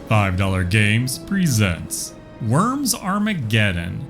$5 Games presents Worms Armageddon.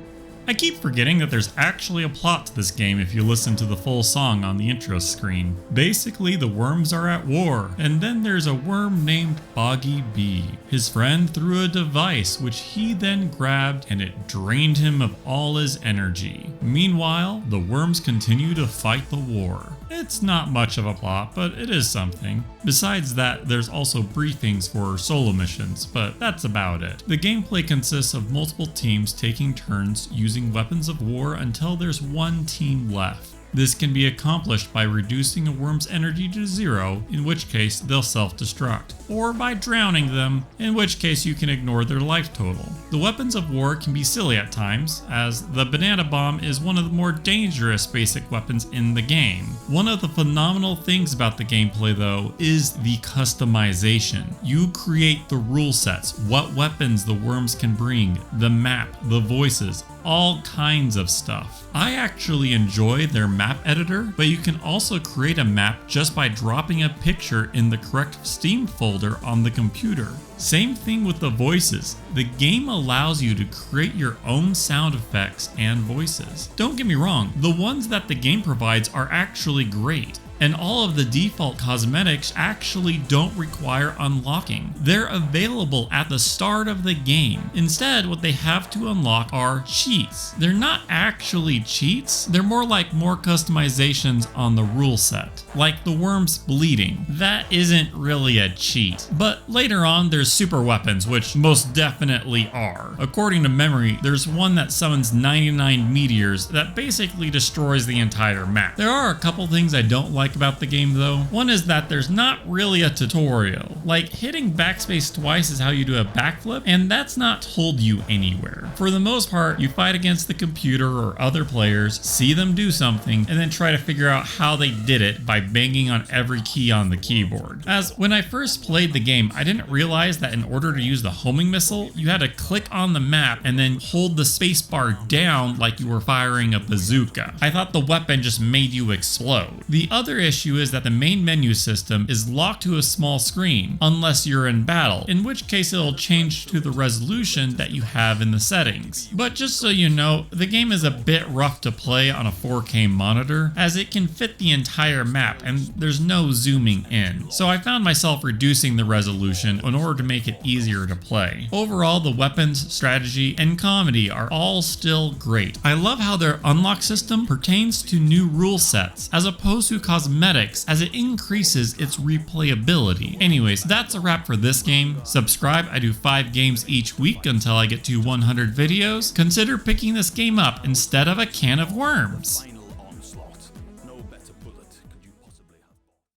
I keep forgetting that there's actually a plot to this game if you listen to the full song on the intro screen. Basically, the worms are at war, and then there's a worm named Boggy B. His friend threw a device which he then grabbed and it drained him of all his energy. Meanwhile, the worms continue to fight the war. It's not much of a plot, but it is something. Besides that, there's also briefings for solo missions, but that's about it. The gameplay consists of multiple teams taking turns using weapons of war until there's one team left. This can be accomplished by reducing a worm's energy to 0, in which case they'll self-destruct, or by drowning them, in which case you can ignore their life total. The weapons of war can be silly at times, as the banana bomb is one of the more dangerous basic weapons in the game. One of the phenomenal things about the gameplay though is the customization. You create the rule sets, what weapons the worms can bring, the map, the voices, all kinds of stuff. I actually enjoy their map editor, but you can also create a map just by dropping a picture in the correct Steam folder on the computer. Same thing with the voices. The game allows you to create your own sound effects and voices. Don't get me wrong, the ones that the game provides are actually great. And all of the default cosmetics actually don't require unlocking. They're available at the start of the game. Instead, what they have to unlock are cheats. They're not actually cheats, they're more like more customizations on the rule set. Like the worms bleeding. That isn't really a cheat. But later on, there's super weapons, which most definitely are. According to memory, there's one that summons 99 meteors that basically destroys the entire map. There are a couple things I don't like about the game though. One is that there's not really a tutorial. Like hitting backspace twice is how you do a backflip, and that's not told you anywhere. For the most part, you fight against the computer or other players, see them do something, and then try to figure out how they did it by banging on every key on the keyboard. As when I first played the game, I didn't realize that in order to use the homing missile, you had to click on the map and then hold the spacebar down like you were firing a bazooka. I thought the weapon just made you explode. The other issue is that the main menu system is locked to a small screen unless you're in battle, in which case it'll change to the resolution that you have in the settings. But just so you know, the game is a bit rough to play on a 4K monitor as it can fit the entire map and there's no zooming in. So I found myself reducing the resolution in order to make it easier to play. Overall, the weapons, strategy, and comedy are all still great. I love how their unlock system pertains to new rule sets as opposed to cosmetics, as it increases its replayability. Anyways, that's a wrap for this game. Subscribe, I do 5 games each week until I get to 100 videos. Consider picking this game up instead of a can of worms.